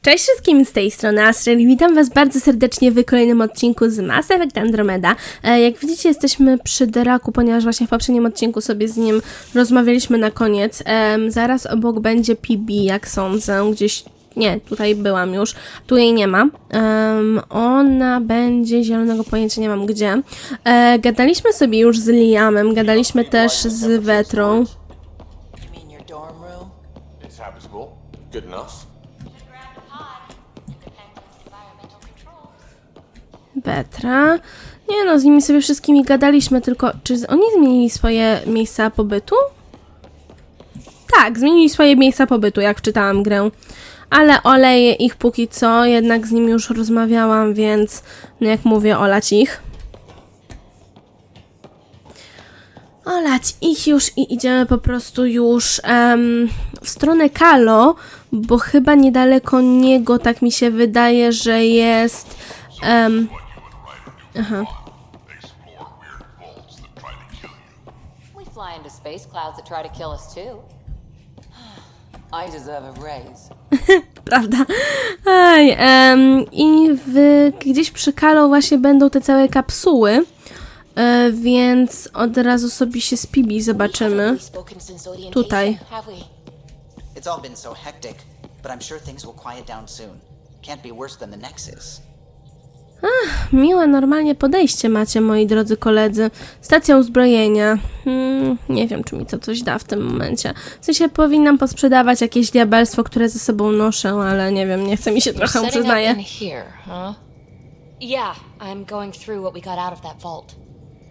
Cześć wszystkim, z tej strony Astrid. Witam Was bardzo serdecznie w kolejnym odcinku z Mass Effect Andromeda. Jak widzicie, jesteśmy przy Draku, ponieważ właśnie w poprzednim odcinku sobie z nim rozmawialiśmy na koniec. Zaraz obok będzie PB, jak sądzę, gdzieś... Nie, tutaj byłam już. Tu jej nie ma. Ona będzie, zielonego pojęcia nie mam gdzie. Gadaliśmy sobie już z Liamem, gadaliśmy też z Wetrą. Wetra. Nie no, z nimi sobie wszystkimi gadaliśmy, tylko czy oni zmienili swoje miejsca pobytu? Tak, zmienili swoje miejsca pobytu, jak wczytałam grę. Ale oleję ich póki co, jednak z nimi już rozmawiałam, więc no jak mówię, olać ich. Olać ich już i idziemy po prostu już w stronę Kalo, bo chyba niedaleko niego, tak mi się wydaje, że jest... Aha. We fly into space clouds that try to kill us too. I deserve a raise. Prawda. Aj, i gdzieś przy Kalo właśnie będą te całe kapsuły, więc od razu sobie się z Pibi zobaczymy. Tutaj. It's all been so hectic, but I'm sure things will quiet down soon. Can't be worse than the Nexus. Miłe, normalnie podejście macie, moi drodzy koledzy. Stacja uzbrojenia. Nie wiem, czy mi to coś da w tym momencie. W sensie powinnam posprzedawać jakieś diabelstwo, które ze sobą noszę, ale nie wiem, nie chce mi się trochę, przyznaję. Yeah, I'm going through what we got out of that vault.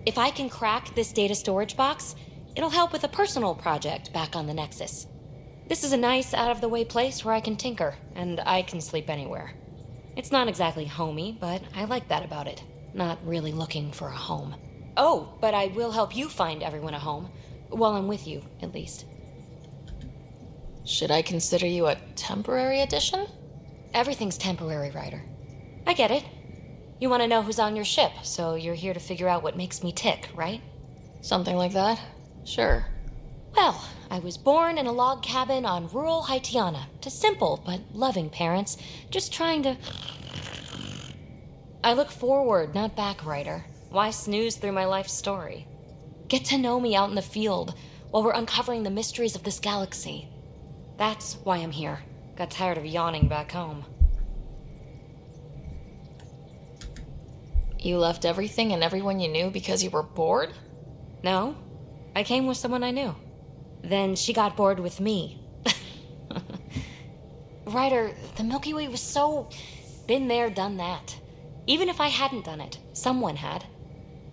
If I can crack this data storage box, it'll help with a personal project back on the Nexus. This is a nice, out-of-the-way place where I can tinker, and I can sleep anywhere. It's not exactly homey, but I like that about it. Not really looking for a home. Oh, but I will help you find everyone a home. While I'm with you, at least. Should I consider you a temporary addition? Everything's temporary, Ryder. I get it. You want to know who's on your ship, so you're here to figure out what makes me tick, right? Something like that? Sure. Well, I was born in a log cabin on rural Haitiana to simple but loving parents, just trying to... I look forward, not back, Ryder. Why snooze through my life story? Get to know me out in the field while we're uncovering the mysteries of this galaxy. That's why I'm here. Got tired of yawning back home. You left everything and everyone you knew because you were bored? No, I came with someone I knew. Then she got bored with me. Ryder, the Milky Way was so... been there, done that. Even if I hadn't done it, someone had.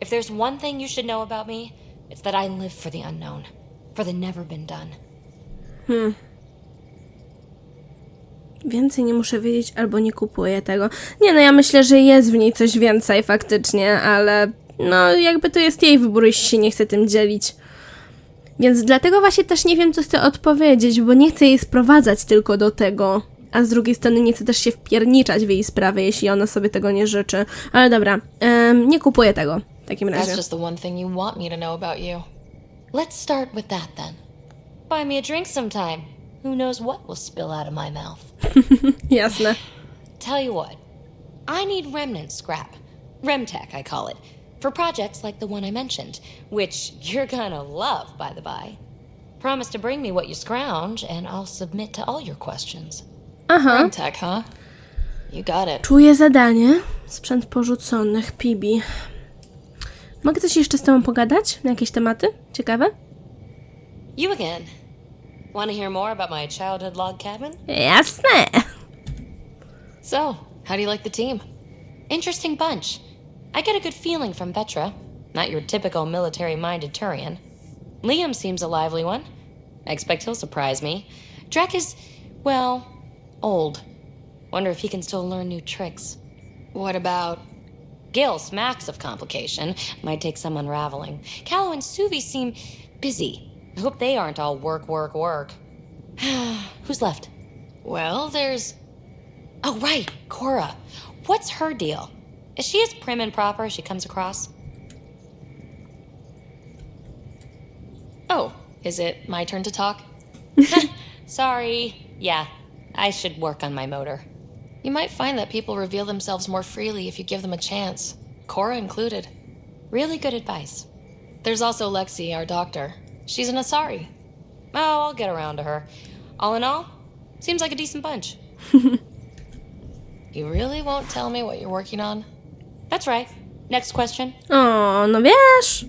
If there's one thing you should know about me, it's that I live for the unknown. For the never been done. Więcej nie muszę wiedzieć, albo nie kupuję tego. Nie no, ja myślę, że jest w niej coś więcej faktycznie, ale... no, jakby to jest jej wybór, jeśli się nie chce tym dzielić. Więc dlatego właśnie też nie wiem, co chcę odpowiedzieć, bo nie chcę jej sprowadzać tylko do tego, a z drugiej strony nie chcę też się wpierniczać w jej sprawę, jeśli ona sobie tego nie życzy. Ale dobra, nie kupuję tego w takim razie. That's just the one thing you want me to know about you. Let's start with that then. Buy me a drink sometime. Who knows what will spill out of my mouth. Jasne. Tell you what, I need remnant scrap. Remtech, I call it. For projects like the one I mentioned, which you're gonna love, by the by. Promise to bring me what you scrounge, and I'll submit to all your questions. Aha. Tech, huh? You got it. Czuję zadanie. Sprzęt porzuconych, Pibi. Mogę coś jeszcze z tobą pogadać? Na jakieś tematy? Ciekawe? You again. Want to hear more about my childhood log cabin? Jasne. So, how do you like the team? Interesting bunch. I get a good feeling from Vetra. Not your typical military-minded Turian. Liam seems a lively one. I expect he'll surprise me. Drek is, well, old. Wonder if he can still learn new tricks. What about... Gil smacks of complication. Might take some unraveling. Callow and Suvi seem busy. I hope they aren't all work, work, work. Who's left? Well, there's... Oh, right, Cora. What's her deal? Is she as prim and proper as she comes across? Oh, is it my turn to talk? Sorry. Yeah, I should work on my motor. You might find that people reveal themselves more freely if you give them a chance, Cora included. Really good advice. There's also Lexi, our doctor. She's an Asari. Oh, I'll get around to her. All in all, seems like a decent bunch. You really won't tell me what you're working on? That's right. Next question. O, no wiesz.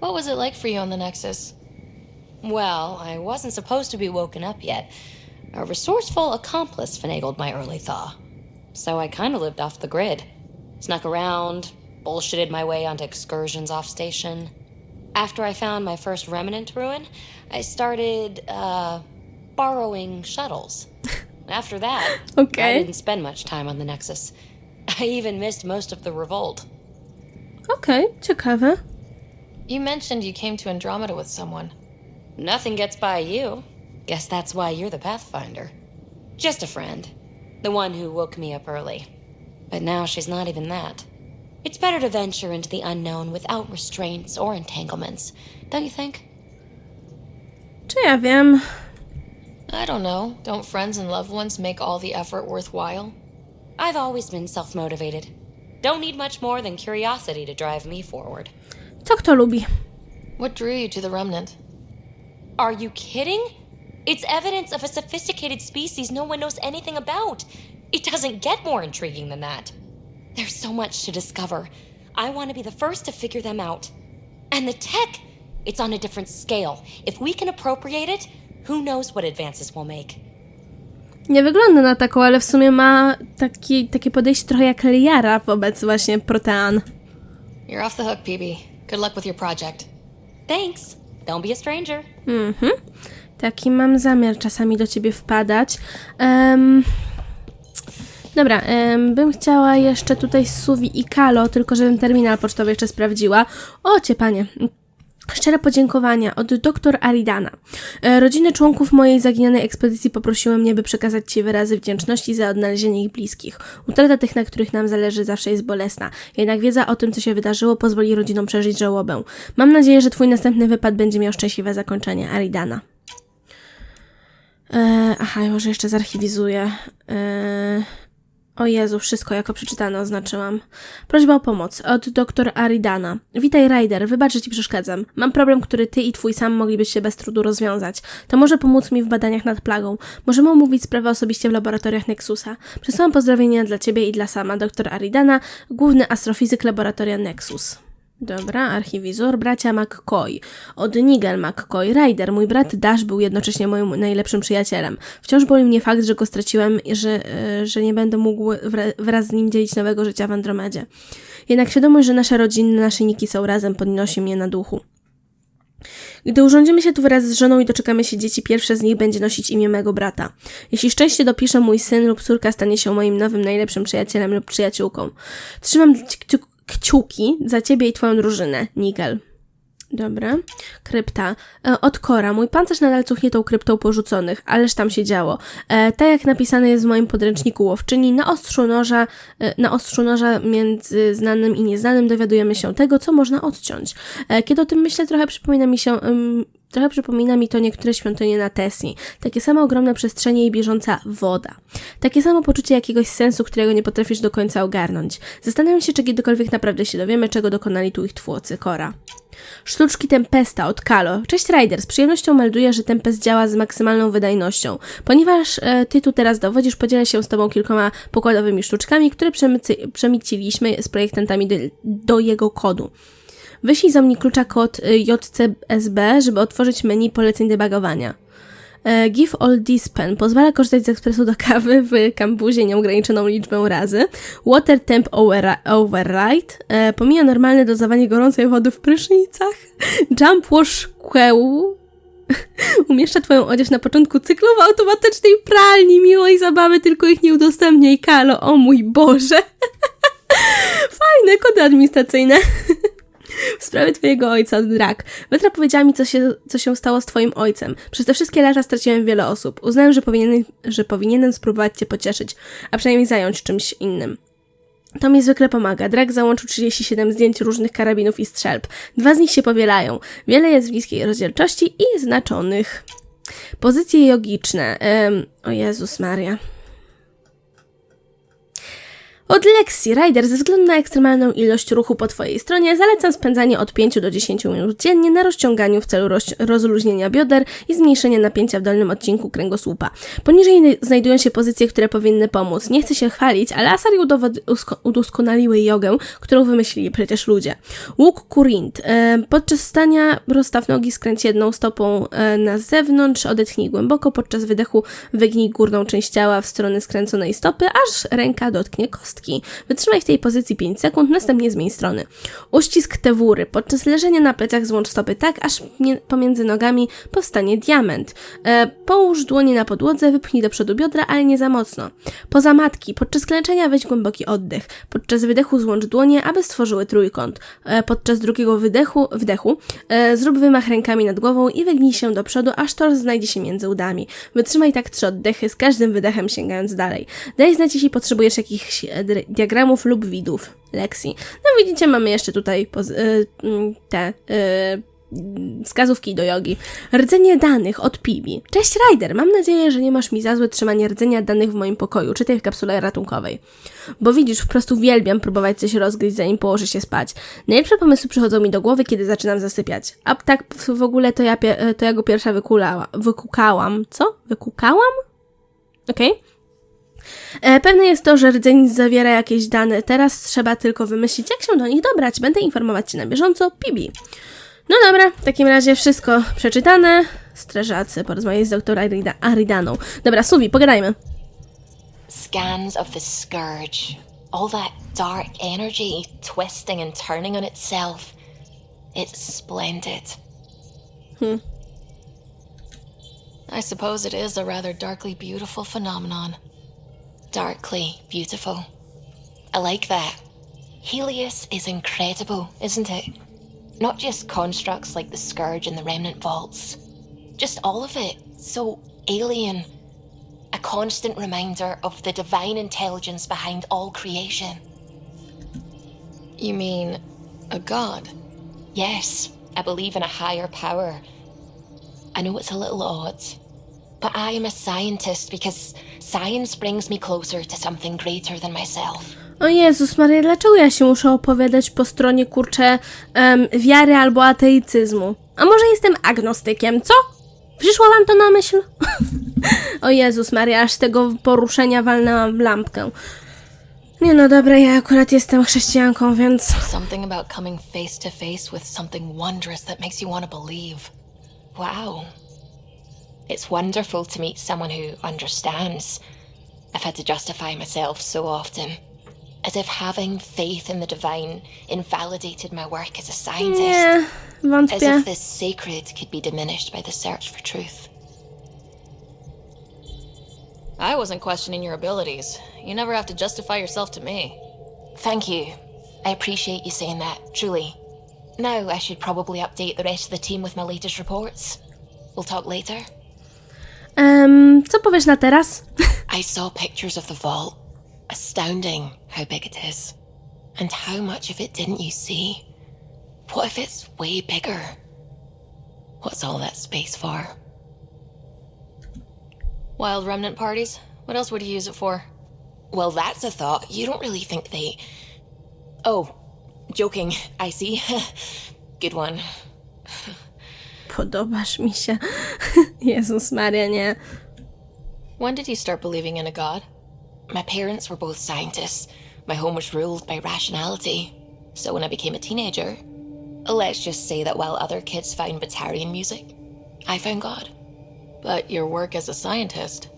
What was it like for you on the Nexus? Well, I wasn't supposed to be woken up yet. A resourceful accomplice finagled my early thaw. So I kind of lived off the grid. Snuck around, bullshitted my way onto excursions off station. After I found my first remnant ruin, I started, borrowing shuttles. After that, Okay. I didn't spend much time on the Nexus. I even missed most of the revolt. Okej, ciekawe. You mentioned you came to Andromeda with someone. Nothing gets by you. Guess that's why you're the Pathfinder. Just a friend. The one who woke me up early. But now she's not even that. It's better to venture into the unknown without restraints or entanglements, don't you think? Czy ja wiem? I don't know. Don't friends and loved ones make all the effort worthwhile? I've always been self-motivated. Don't need much more than curiosity to drive me forward. Co kto lubi? What drew you to the Remnant? Are you kidding? It's evidence of a sophisticated species no one knows anything about. It doesn't get more intriguing than that. There's so much to discover. I want to be the first to figure them out. And the tech, it's on a different scale. If we can appropriate it, who knows what advances we'll make. Nie wygląda na taką, ale w sumie ma takie podejście trochę jak Liara wobec właśnie protean. You're off the hook, PB. Good luck with your project. Thanks. Don't be a stranger. Taki mam zamiar czasami do ciebie wpadać. Dobra, bym chciała jeszcze tutaj Suwi i Kalo, tylko żebym terminal pocztowy jeszcze sprawdziła. O, cię panie. Szczere podziękowania od dr Aridana. Rodziny członków mojej zaginionej ekspedycji poprosiły mnie, by przekazać ci wyrazy wdzięczności za odnalezienie ich bliskich. Utrata tych, na których nam zależy, zawsze jest bolesna. Jednak wiedza o tym, co się wydarzyło, pozwoli rodzinom przeżyć żałobę. Mam nadzieję, że twój następny wypad będzie miał szczęśliwe zakończenie. Aridana. Aha, może jeszcze zarchiwizuję. O Jezu, wszystko jako przeczytane oznaczyłam. Prośba o pomoc od dr Aridana. Witaj, Ryder, wybacz, że ci przeszkadzam. Mam problem, który ty i twój sam moglibyście bez trudu rozwiązać. To może pomóc mi w badaniach nad plagą. Możemy omówić sprawę osobiście w laboratoriach Nexusa. Przesyłam pozdrowienia dla ciebie i dla sama. Dr Aridana, główny astrofizyk laboratoria Nexus. Dobra, archiwizor, bracia McCoy. Od Nigel McCoy, Ryder, mój brat Dash był jednocześnie moim najlepszym przyjacielem. Wciąż boli mnie fakt, że go straciłem i że nie będę mógł wraz z nim dzielić nowego życia w Andromedzie. Jednak świadomość, że nasze rodziny, naszyjniki są razem, podnosi mnie na duchu. Gdy urządzimy się tu wraz z żoną i doczekamy się dzieci, pierwsze z nich będzie nosić imię mego brata. Jeśli szczęście dopisze, mój syn lub córka stanie się moim nowym najlepszym przyjacielem lub przyjaciółką. Trzymam kciuki za ciebie i twoją drużynę, Nigel. Dobra. Krypta. Od Cora. Mój pancerz nadal cuchnie tą kryptą porzuconych, ależ tam się działo. Tak jak napisane jest w moim podręczniku łowczyni, na ostrzu noża między znanym i nieznanym dowiadujemy się tego, co można odciąć. Kiedy o tym myślę, trochę przypomina mi to niektóre świątynie na Tesli. Takie same ogromne przestrzenie i bieżąca woda. Takie samo poczucie jakiegoś sensu, którego nie potrafisz do końca ogarnąć. Zastanawiam się, czy kiedykolwiek naprawdę się dowiemy, czego dokonali tu ich twórcy, Cora. Sztuczki Tempesta od Kalo. Cześć Ryder, z przyjemnością melduję, że Tempest działa z maksymalną wydajnością. Ponieważ ty tu teraz dowodzisz, podzielę się z tobą kilkoma pokładowymi sztuczkami, które przemyciliśmy z projektantami do jego kodu. Wyślij za mnie klucza kod JCSB, żeby otworzyć menu poleceń debugowania. Give all this pen pozwala korzystać z ekspresu do kawy w kambuzie nieograniczoną liczbę razy. Water temp override pomija normalne dozowanie gorącej wody w prysznicach. Jump wash kłeł umieszcza twoją odzież na początku cyklu w automatycznej pralni. Miłej zabawy, tylko ich nie udostępniaj, Kalo. O mój Boże. Fajne kody administracyjne. W sprawie twojego ojca, Drak. Wetra powiedziała mi, co się stało z twoim ojcem. Przez te wszystkie lata straciłem wiele osób. Uznałem, że powinienem spróbować cię pocieszyć, a przynajmniej zająć czymś innym. To mi zwykle pomaga. Drak załączył 37 zdjęć różnych karabinów i strzelb. 2 z nich się powielają. Wiele jest w bliskiej rozdzielczości i znaczonych. Pozycje jogiczne. O Jezus Maria. Od lekcji, Ryder, ze względu na ekstremalną ilość ruchu po Twojej stronie zalecam spędzanie od 5 do 10 minut dziennie na rozciąganiu w celu rozluźnienia bioder i zmniejszenia napięcia w dolnym odcinku kręgosłupa. Poniżej znajdują się pozycje, które powinny pomóc. Nie chcę się chwalić, ale Asari udoskonaliły jogę, którą wymyślili przecież ludzie. Łuk Kurint. Podczas stania rozstaw nogi, skręć jedną stopą na zewnątrz, odetchnij głęboko, podczas wydechu wygnij górną część ciała w stronę skręconej stopy, aż ręka dotknie kostki. Wytrzymaj w tej pozycji 5 sekund, następnie zmień strony. Uścisk tewury. Podczas leżenia na plecach złącz stopy tak, aż pomiędzy nogami powstanie diament. Połóż dłonie na podłodze, wypchnij do przodu biodra, ale nie za mocno. Poza matki. Podczas klęczenia weź głęboki oddech. Podczas wydechu złącz dłonie, aby stworzyły trójkąt. Podczas drugiego wdechu zrób wymach rękami nad głową i wygnij się do przodu, aż tors znajdzie się między udami. Wytrzymaj tak 3 oddechy, z każdym wydechem sięgając dalej. Daj znać, jeśli potrzebujesz jakichś diagramów lub widów lekcji. No widzicie, mamy jeszcze tutaj wskazówki do jogi. Rdzenie danych od Pibi. Cześć Ryder, mam nadzieję, że nie masz mi za złe trzymanie rdzenia danych w moim pokoju. Czytaj w kapsule ratunkowej. Bo widzisz, po prostu uwielbiam próbować coś rozgryźć, zanim położę się spać. Najlepsze pomysły przychodzą mi do głowy, kiedy zaczynam zasypiać. A tak w ogóle to ja go pierwsza wykukałam. Co? Wykukałam? Okej. Pewne jest to, że rdzeń zawiera jakieś dane. Teraz trzeba tylko wymyślić, jak się do nich dobrać. Będę informować Cię na bieżąco. Pibi. No dobra, w takim razie wszystko przeczytane. Strażacy, porozmawiać z doktorem Aridaną. Dobra, Suvi, pogadajmy. Scans of the scourge. All that dark energy twisting and turning on itself. It's splendid. I suppose it is a rather darkly beautiful phenomenon. Darkly beautiful. I like that. Helios is incredible, isn't it? Not just constructs like the Scourge and the Remnant Vaults. Just all of it. So alien. A constant reminder of the divine intelligence behind all creation. You mean a god? Yes, I believe in a higher power. I know it's a little odd, but I am a scientist because science brings me closer to something greater than myself. O Jezus Maria, dlaczego ja się muszę opowiadać po stronie, wiary albo ateicyzmu? A może jestem agnostykiem, co? Przyszło wam to na myśl? O Jezus Maria, aż tego poruszenia walnęłam w lampkę. Nie no dobra, ja akurat jestem chrześcijanką, więc... Something about coming face to face with something wondrous that makes you want to believe. Wow. It's wonderful to meet someone who understands. I've had to justify myself so often. As if having faith in the divine invalidated my work as a scientist. Nie, wątpię. As if the sacred could be diminished by the search for truth. I wasn't questioning your abilities. You never have to justify yourself to me. Thank you. I appreciate you saying that, truly. Now I should probably update the rest of the team with my latest reports. We'll talk later. Co powiesz na teraz? I saw pictures of the vault. Astounding how big it is. And how much of it didn't you see? What if it's way bigger? What's all that space for? Wild remnant parties? What else would you use it for? Well, that's a thought. You don't really think they... Oh, joking. I see. Good one. Podobasz mi się. Jezus Maria, nie. When did you start believing in a god? My parents were both scientists. My home was ruled by rationality. So when I became a teenager, let's just say that while other kids found Batarian music, I found God. But your work as a scientist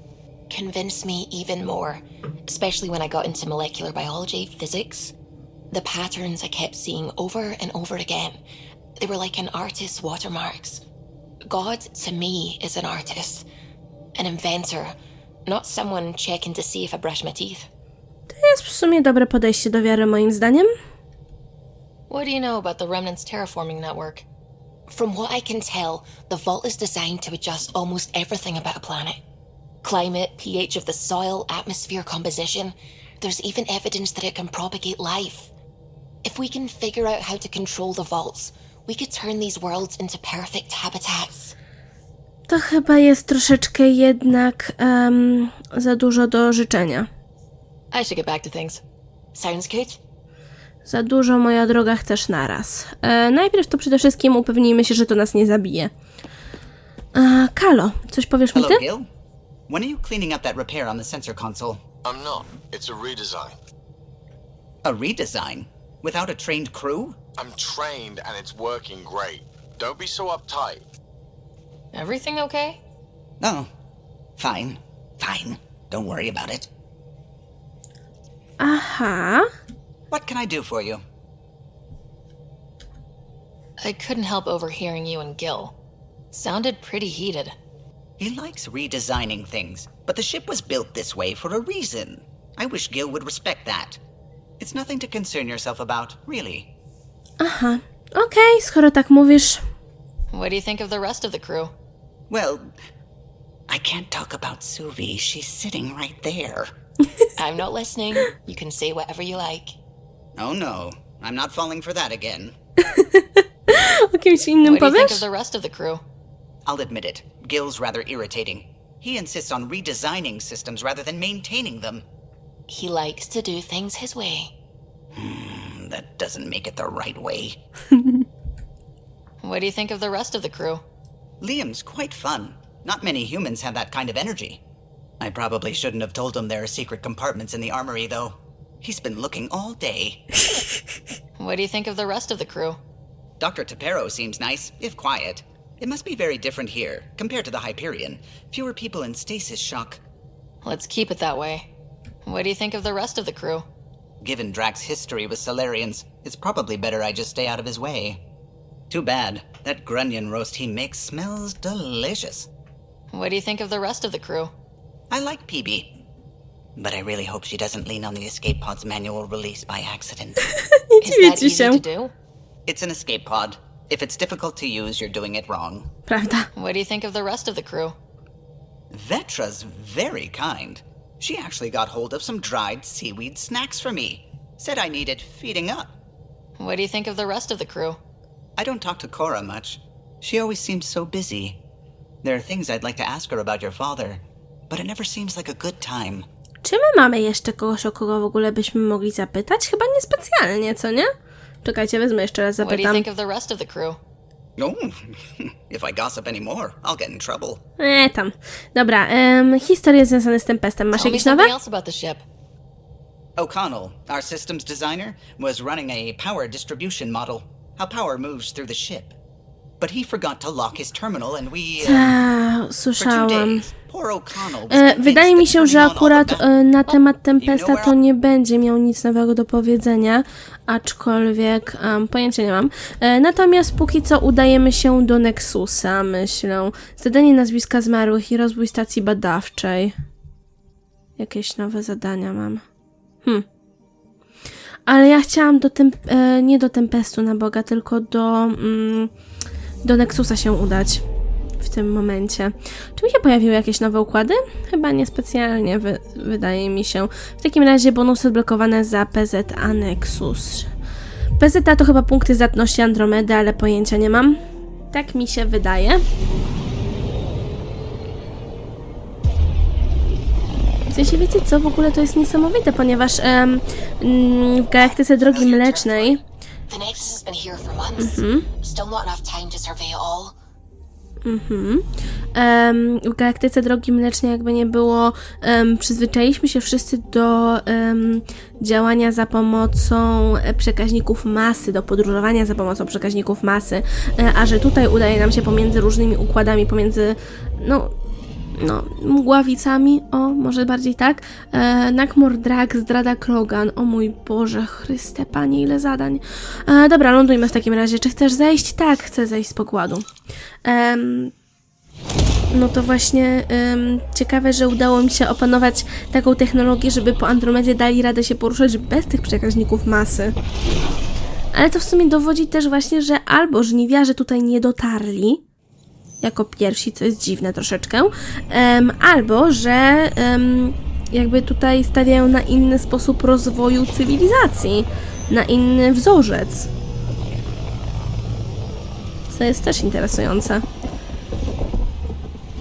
convinced me even more, especially when I got into molecular biology, physics. The patterns I kept seeing over and over again, they were like an artist's watermarks. God, to me, is an artist, an inventor, not someone checking to see if I brush my teeth. To jest w sumie dobre podejście do wiary, moim zdaniem. What do you know about the Remnant's terraforming network? From what I can tell, the vault is designed to adjust almost everything about a planet. Climate, pH of the soil, atmosphere composition. There's even evidence that it can propagate life. If we can figure out how to control the vaults, we could turn these worlds into perfect habitats. To chyba jest troszeczkę jednak za dużo do życzenia. I should get back to things. Sounds good? Za dużo, moja droga, chcesz naraz. Najpierw to przede wszystkim upewnijmy się, że to nas nie zabije. Kalo, coś powiesz mi ty? Hello, Gil. When are you cleaning up that repair on the sensor console? I'm not. It's a redesign. A redesign? Without a trained crew? I'm trained and it's working great. Don't be so uptight. Everything okay? Oh, fine. Fine. Don't worry about it. Aha. What can I do for you? I couldn't help overhearing you and Gil. Sounded pretty heated. He likes redesigning things, but the ship was built this way for a reason. I wish Gil would respect that. It's nothing to concern yourself about, really. Aha. Okej, skoro tak mówisz. What do you think of the rest of the crew? Well, I can't talk about Suvi. She's sitting right there. I'm not listening. You can say whatever you like. Oh no, I'm not falling for that again. O kimś innym What do you think of powiesz? the rest of the crew? I'll admit it, Gil's rather irritating. He insists on redesigning systems rather than maintaining them. He likes to do things his way. That doesn't make it the right way. What do you think of the rest of the crew? Liam's quite fun. Not many humans have that kind of energy. I probably shouldn't have told him there are secret compartments in the armory, though. He's been looking all day. What do you think of the rest of the crew? Dr. Tapero seems nice, if quiet. It must be very different here, compared to the Hyperion. Fewer people in stasis shock. Let's keep it that way. What do you think of the rest of the crew? Given Drax's history with Solarians, it's probably better I just stay out of his way. Too bad. That grunion roast he makes smells delicious. What do you think of the rest of the crew? I like PB. But I really hope she doesn't lean on the escape pod's manual release by accident. Is Dziwię that ci easy się. to do? It's an escape pod. If it's difficult to use, you're doing it wrong. Prawda. What do you think of the rest of the crew? Vetra's very kind. She actually got hold of some dried seaweed snacks for me. Said I needed feeding up. What do you think of the rest of the crew? I don't talk to Cora much. She always seems so busy. There are things I'd like to ask her about your father, but it never seems like a good time. Czy my mamy jeszcze kogoś, o kogo w ogóle byśmy mogli zapytać? Chyba niespecjalnie, co nie? Czekajcie, wezmę jeszcze raz, What do you zapytam. think of the rest of the crew? No, if I gossip anymore, I'll get in trouble. Tam. Dobra, historie związane z Tempestem. Masz Tell me jakieś nowe? something else about the ship. O'Connell, our systems designer, was running a power distribution model. How power moves through the ship. But he forgot to lock his terminal and we... for 2 Słyszałam. days, poor O'Connell was convinced Wydaje mi that się, że turning on all akurat the gun- na temat Tempesta to nie będzie miał nic nowego do powiedzenia, aczkolwiek pojęcia nie mam. Natomiast póki co udajemy się do Nexusa, myślę. Zadanie nazwiska zmarłych i rozwój stacji badawczej. Jakieś nowe zadania mam. Ale ja chciałam nie do Tempestu na Boga, tylko do Nexusa się udać w tym momencie. Czy mi się pojawiły jakieś nowe układy? Chyba niespecjalnie, wydaje mi się. W takim razie bonusy odblokowane za PZA Nexus. PZA to chyba punkty zdatności Andromedy, ale pojęcia nie mam. Tak mi się wydaje. W sensie, wiecie co? W ogóle to jest niesamowite, ponieważ w galaktyce Drogi Mlecznej The Nexus has been here for months. Still not enough time to survey it all. w galaktyce Drogi Mlecznej jakby nie było, przyzwyczailiśmy się wszyscy do działania za pomocą przekaźników masy, do podróżowania za pomocą przekaźników masy, a że tutaj udaje nam się pomiędzy różnymi układami, pomiędzy mgławicami, może bardziej tak, Nakmor Drak, zdrada Krogan, o mój Boże, Chryste Panie, ile zadań. Dobra, lądujmy w takim razie. Czy chcesz zejść? Tak, chcę zejść z pokładu. No to właśnie ciekawe, że udało mi się opanować taką technologię, żeby po Andromedzie dali radę się poruszać bez tych przekaźników masy. Ale to w sumie dowodzi też właśnie, że albo żniwiarze tutaj nie dotarli jako pierwsi, co jest dziwne troszeczkę, albo że jakby tutaj stawiają na inny sposób rozwoju cywilizacji, na inny wzorzec. Co jest też interesujące.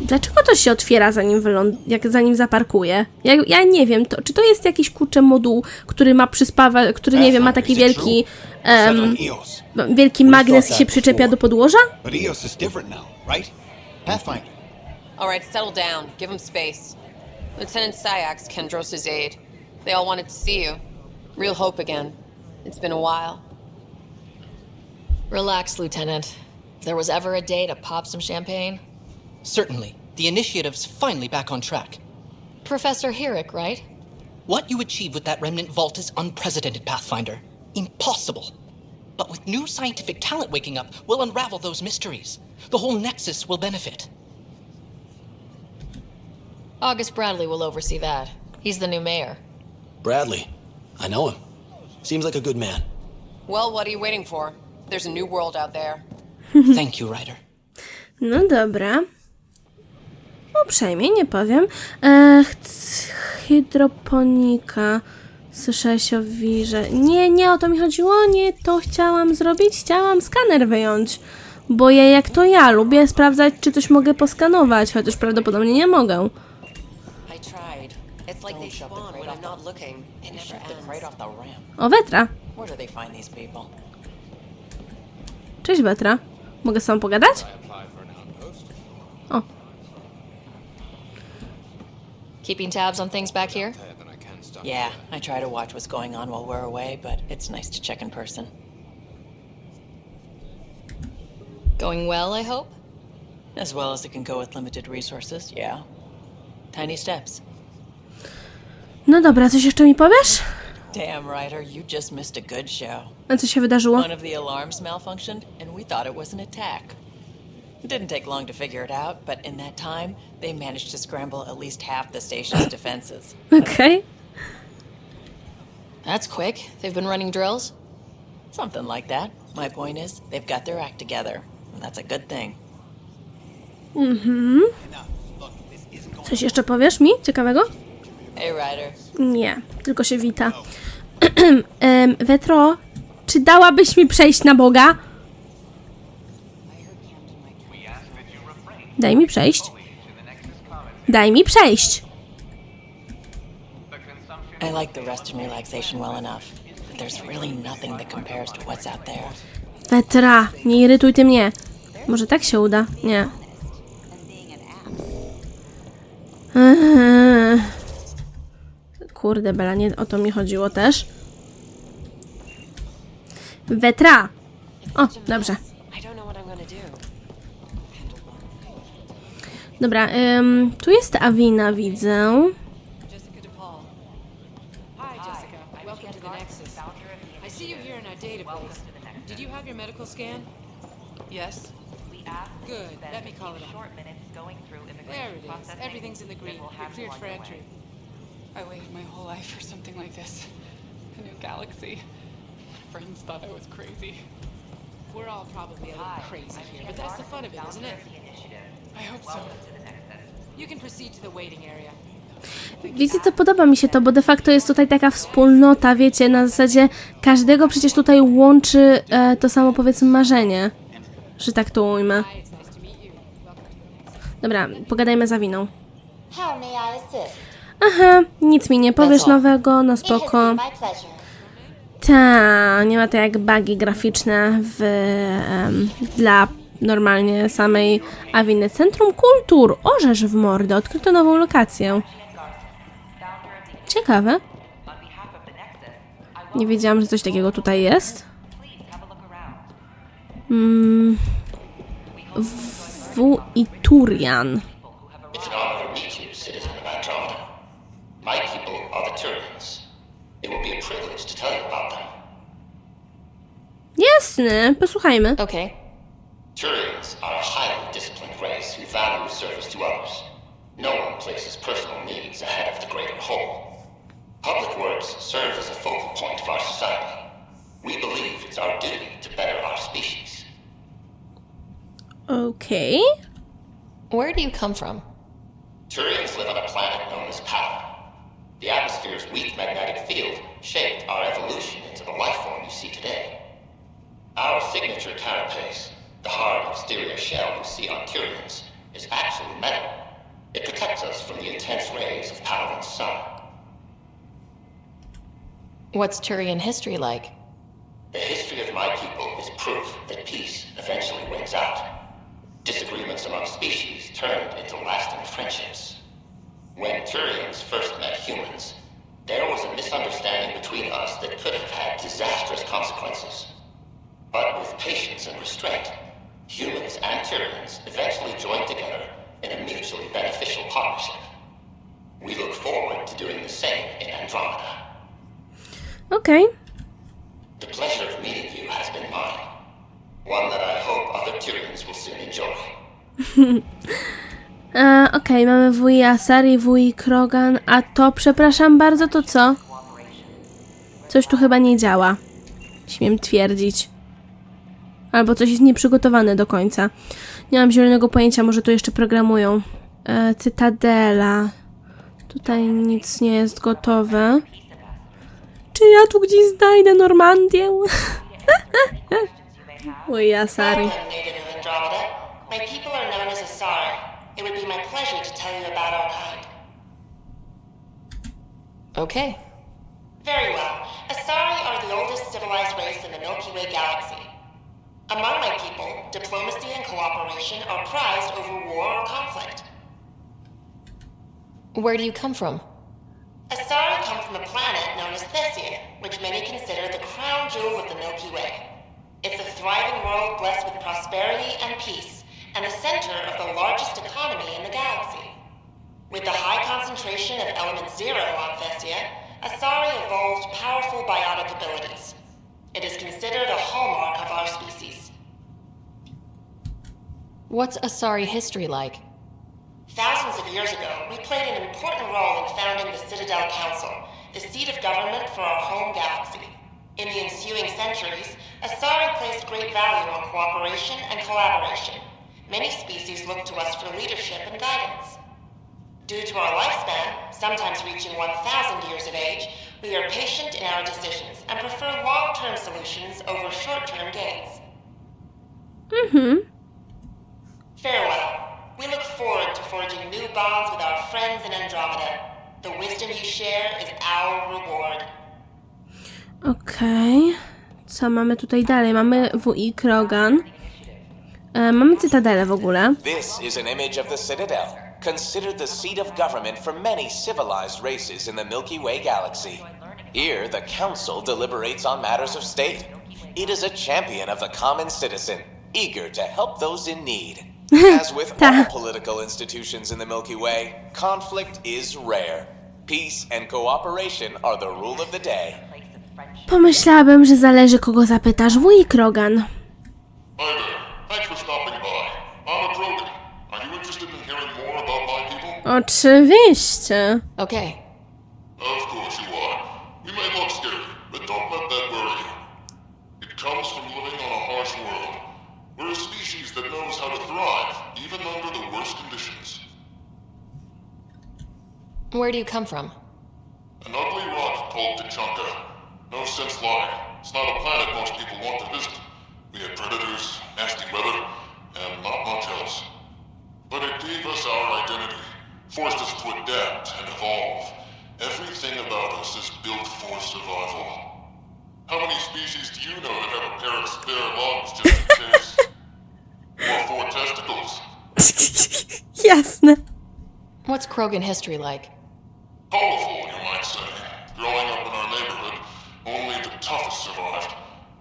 Dlaczego to się otwiera, zanim zaparkuje? Ja nie wiem, czy to jest jakiś kurczę moduł, który ma który nie wiem, ma taki wielki magnes i się przyczepia do podłoża? But EOS is different now, right? Pathfinder. All right, settle down. Give him space. Lieutenant Syak's Kendros' aide. They all wanted to see you. Real hope again. It's been a while. Relax, Lieutenant. If there was ever a day to pop some champagne. Certainly. The initiative's finally back on track. Professor Herrick, right? What you achieve with that remnant vault is unprecedented, Pathfinder. Impossible. But with new scientific talent waking up, we'll unravel those mysteries. The whole Nexus will benefit. August Bradley will oversee that. He's the new mayor. Bradley. I know him. Seems like a good man. Well, what are you waiting for? There's a new world out there. Thank you, Ryder. No dobra. Uprzejmie, nie powiem. Hydroponika. Słyszałeś o wirze. Nie o to mi chodziło. Nie to chciałam zrobić. Chciałam skaner wyjąć. Bo jak to ja lubię sprawdzać, czy coś mogę poskanować, chociaż prawdopodobnie nie mogę. I tried. It's like they spawn when I'm not looking. It never ends. O, Wetra. Where do they find these people? Cześć, Wetra. Mogę z tobą pogadać? O. Keeping tabs on things back here? Yeah, I try to watch what's going on while we're away, but it's nice to check in person. Going well, I hope? As well as it can go with limited resources, yeah. Tiny steps. No dobra, coś jeszcze mi powiesz? Damn, Ryder, you just missed a good show. A co się wydarzyło? One of the alarms malfunctioned, and we thought it was an attack. It didn't take long to figure it out, but in that time, they managed to scramble at least half the station's defenses. Okej. That's quick. They've been running drills? Something like that. My point is, they've got their act together, and that's a good thing. Coś jeszcze powiesz mi ciekawego? Hey, Ryder. Nie, tylko się wita. Wetro, czy dałabyś mi przejść na Boga? Daj mi przejść. Daj mi przejść. I like the rest and relaxation well enough, but there's really nothing that compares to what's out there. Wetra, nie irytuj ty mnie. Może tak się uda? Nie. Kurde, Bela, nie o to mi chodziło też. Wetra! O, dobrze. Dobra, tu jest Avina, widzę. Did you have your medical scan? Yes. Good. Let me call it off. There it is. Everything's in the green. You're cleared for entry. I waited my whole life for something like this. A new galaxy. Friends thought I was crazy. We're all probably a little crazy here, but that's the fun of it, isn't it? I hope so. You can proceed to the waiting area. Wiecie co, podoba mi się to, bo de facto jest tutaj taka wspólnota, wiecie, na zasadzie każdego przecież tutaj łączy to samo, powiedzmy, marzenie, że tak to ujmę. Dobra, pogadajmy z Aviną. Aha, nic mi nie powiesz nowego, no spoko. Ta, nie ma to jak bugi graficzne dla normalnie samej Aviny. Centrum Kultur, orzesz w mordę, odkryto nową lokację. Ciekawe. Nie wiedziałam, że coś takiego tutaj jest. Turian. It's an honor to meet you, citizen of Andromeda. My people are the Turians. It will be a privilege to tell you about them. Jasne, posłuchajmy. Okay. Turians are a highly disciplined race who value service to others. No one places personal needs ahead of the greater whole. Public works serves as a focal point of our society. We believe it's our duty to better our species. Okay. Where do you come from? Turians live on a planet known as Power. The atmosphere's weak magnetic field shaped our evolution into the life form you see today. Our signature carapace, the hard exterior shell you see on Turians, is actually metal. What's Turian history like? The history of my people is proof that peace eventually wins out. Disagreements among species turned into lasting friendships. When Turians first met humans, there was a misunderstanding between us that could have had disastrous consequences. But with patience and restraint, humans and Turians eventually joined together in a mutually beneficial partnership. We look forward to doing the same in Andromeda. Okej. The pleasure of meeting you has been mine. One that I hope other Turians will soon enjoy. Okej, mamy wuj Asari, wuj Krogan, a to, przepraszam bardzo, to co? Coś tu chyba nie działa. Śmiem twierdzić. Albo coś jest nieprzygotowane do końca. Nie mam zielonego pojęcia, może tu jeszcze programują. Cytadela. Tutaj nic nie jest gotowe. Czy ja tu gdzieś znajdę Normandię? Wuj Asari. Welcome, native of Andromeda. My people are known as Asari. It would be my pleasure to tell you about our kind. Okay. Very well. Asari are the oldest civilized race in the Milky Way galaxy. Among my people, diplomacy and cooperation are prized over war or conflict. Where do you come from? Asari come from a planet known as Thessia, which many consider the crown jewel of the Milky Way. It's a thriving world blessed with prosperity and peace, and the center of the largest economy in the galaxy. With the high concentration of element zero on Thessia, Asari evolved powerful biotic abilities. It is considered a hallmark of our species. What's Asari history like? Thousands of years ago, we played an important role in founding the Citadel Council, the seat of government for our home galaxy. In the ensuing centuries, Asari placed great value on cooperation and collaboration. Many species look to us for leadership and guidance. Due to our lifespan, sometimes reaching 1,000 years of age, we are patient in our decisions and prefer long-term solutions over short-term gains. Farewell. We look forward to forging new bonds with our friends in Andromeda. The wisdom you share is our reward. Okej. Co mamy tutaj dalej? Mamy WI Krogan. Mamy Cytadelę w ogóle. This is an image of the Citadel, considered the seat of government for many civilized races in the Milky Way galaxy. Here, the Council deliberates on matters of state. It is a champion of the common citizen, eager to help those in need. As with all political institutions in the Milky Way, conflict is rare. Peace and cooperation are the rule of the day. Pomyślałabym, że zależy kogo zapytasz. Wuj Krogan. Hi there. Thanks for stopping by. I'm a Krogan. Are you interested in hearing more about my people? Oczywiście. Okay. Of course you are. We may look scary, but don't let that worry you. It comes from living on a harsh world. We're a species that knows how to thrive, even under the worst conditions. Where do you come from? An ugly rock called Tachanka. No sense lying. It's not a planet most people want to visit. We had predators, nasty weather, and not much else. But it gave us our identity, forced us to adapt and evolve. Everything about us is built for survival. How many species do you know that have a pair of spare lungs just in case? Or 4 testicles? Jasne. What's Krogan history like? Colorful, you might say. Growing up in our neighborhood, only the toughest survived.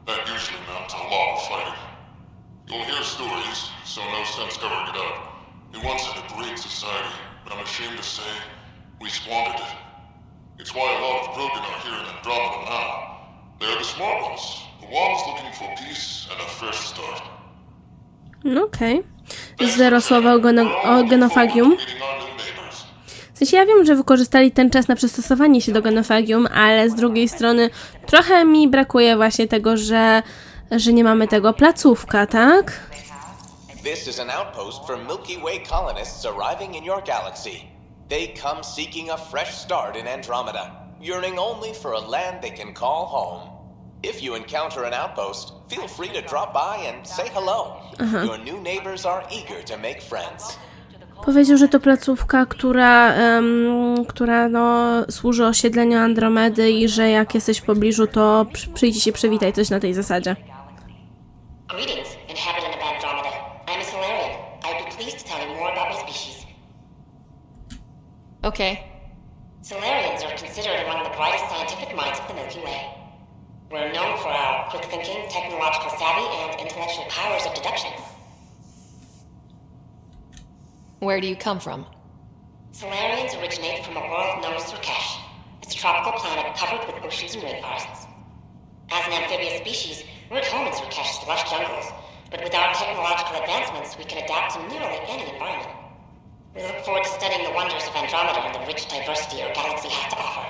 That usually meant a lot of fighting. You'll hear stories, so no sense covering it up. We once had a great society, but I'm ashamed to say we squandered it. It's why a lot of Krogan are here in Andromeda now. They're the smart ones, the ones looking for peace and a fresh start. Okej. Zero słowa o genofagium. W sensie ja wiem, że wykorzystali ten czas na przystosowanie się do genofagium, ale z drugiej strony trochę mi brakuje właśnie tego, że nie mamy tego. Placówka, tak? This is an outpost for Milky Way colonists arriving in your galaxy. They come seeking a fresh start in Andromeda, yearning only for a land they can call home. If you encounter an outpost, feel free to drop by and say hello. Your new neighbors are eager to make friends. Powiedział, że to placówka, która no, służy osiedleniu Andromedy i że jak jesteś w pobliżu, to przyjdź i się przywitaj, coś na tej zasadzie. Greetings, inhabitant of Andromeda. I'm a Solarian. I'd be pleased to tell you more about my species. Okay. Solarians are considered among the brightest scientific minds of the Milky Way. We're known for our quick thinking, technological savvy, and intellectual powers of deduction. Where do you come from? Solarians originate from a world known as Serdecznie. It's a tropical planet covered with oceans and rainforests. As an amphibious species, we're at home in Cerdesnie's lush jungles, but with our technological advancements, we can adapt to nearly any environment. We look forward to studying the wonders of Andromeda and the rich diversity our galaxy has to offer.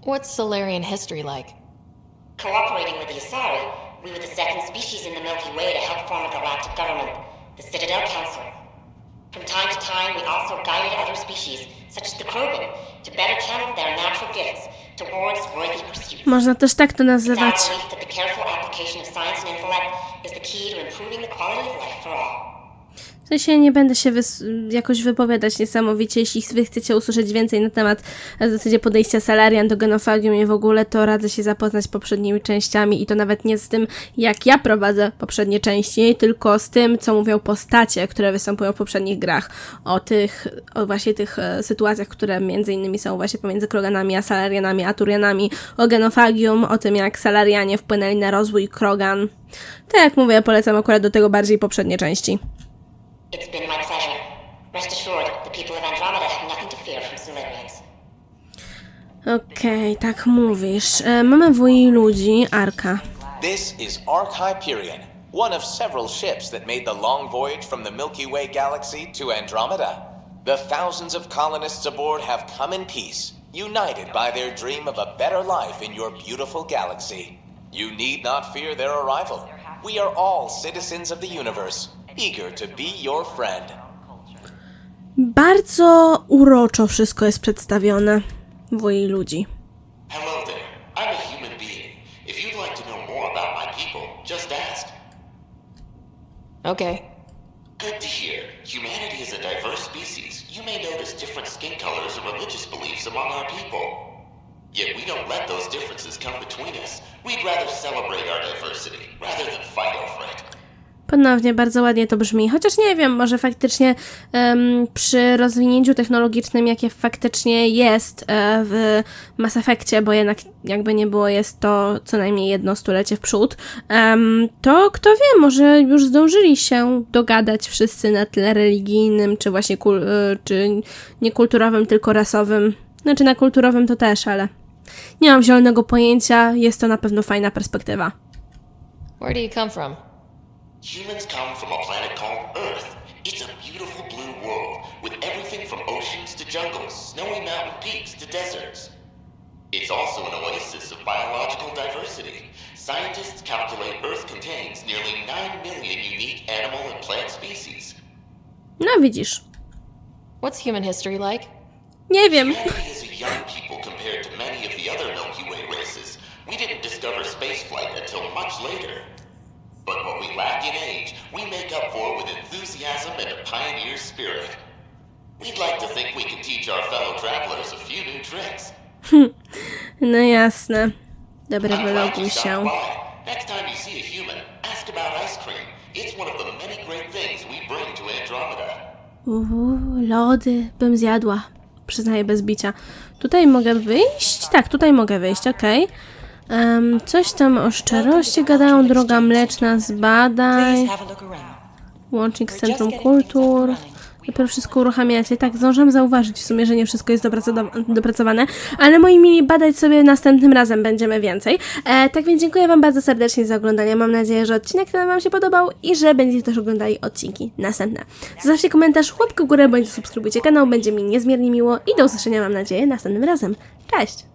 What's Solarian history like? Cooperating with the Asari, we were the second species in the Milky Way to help form a galactic government, the Citadel Council. From time to time, we also guided other species, such as the Krogan, to better channel their natural gifts towards worthy pursuits. Można też tak to nazywać. It's our belief that the careful application of science and intellect is the key to improving the quality of life for all. W sensie nie będę się jakoś wypowiadać niesamowicie. Jeśli wy chcecie usłyszeć więcej na temat w zasadzie podejścia Salarian do genofagium i w ogóle, to radzę się zapoznać z poprzednimi częściami i to nawet nie z tym, jak ja prowadzę poprzednie części, tylko z tym, co mówią postacie, które występują w poprzednich grach. O właśnie tych sytuacjach, które między innymi są właśnie pomiędzy Kroganami a Salarianami, a Turianami, o genofagium, o tym, jak Salarianie wpłynęli na rozwój Krogan. Tak jak mówię, polecam akurat do tego bardziej poprzednie części. It's been my pleasure. Rest assured, the people of Andromeda have nothing to fear from Solarians. Okej, tak mówisz. Mamy wuj ludzi, Arka. This is Ark Hyperion, one of several ships that made the long voyage from the Milky Way galaxy to Andromeda. The thousands of colonists aboard have come in peace, united by their dream of a better life in your beautiful galaxy. You need not fear their arrival. We are all citizens of the universe, eager to be your friend. Bardzo uroczo wszystko jest przedstawione. Wuj ludzi. Hello there. I'm a human being. If you'd like to know more about my people, just ask. Okay. Good to hear. Humanity is a diverse species. You may notice different skin colors or religious beliefs among our people. Yet we don't let those differences come between us. We'd rather celebrate our diversity rather than fight over it. Ponownie, bardzo ładnie to brzmi. Chociaż nie wiem, może faktycznie przy rozwinięciu technologicznym, jakie faktycznie jest w Mass Effectie, bo jednak jakby nie było, jest to co najmniej jedno stulecie w przód, to kto wie, może już zdążyli się dogadać wszyscy na tle religijnym, czy właśnie czy nie kulturowym, tylko rasowym. Znaczy na kulturowym to też, ale nie mam zielonego pojęcia. Jest to na pewno fajna perspektywa. Where do you come from? Humans come from a planet called Earth. It's a beautiful blue world with everything from oceans to jungles, snowy mountain peaks to deserts. It's also an oasis of biological diversity. Scientists calculate Earth contains nearly 9 million unique animal and plant species. No widzisz. What's human history like? Nie wiem. Humanity is a young people compared to many of the other Milky Way races. We didn't discover spaceflight until much later. But what we lack in age, we make up for with enthusiasm and a pioneer spirit. We'd like to think we can teach our fellow travelers a few new tricks. No jasne. Dobra, wyloguj się. Next time you see a human, ask about ice cream. It's one of the many great things we bring to Andromeda. Lody bym zjadła. Przyznaję bez bicia. Tutaj mogę wyjść? Tak, tutaj mogę wyjść, okej. Coś tam o szczerości gadają. Droga Mleczna, zbadaj. Łącznik z Centrum Kultur. Dopiero wszystko uruchamiacie. Tak, zdążam zauważyć w sumie, że nie wszystko jest dopracowane, ale moi mili, badać sobie następnym razem będziemy więcej. Tak więc dziękuję wam bardzo serdecznie za oglądanie. Mam nadzieję, że odcinek ten wam się podobał i że będziecie też oglądali odcinki następne. Zostawcie komentarz, łapkę w górę, bądź subskrybujcie kanał, będzie mi niezmiernie miło i do usłyszenia, mam nadzieję, następnym razem. Cześć!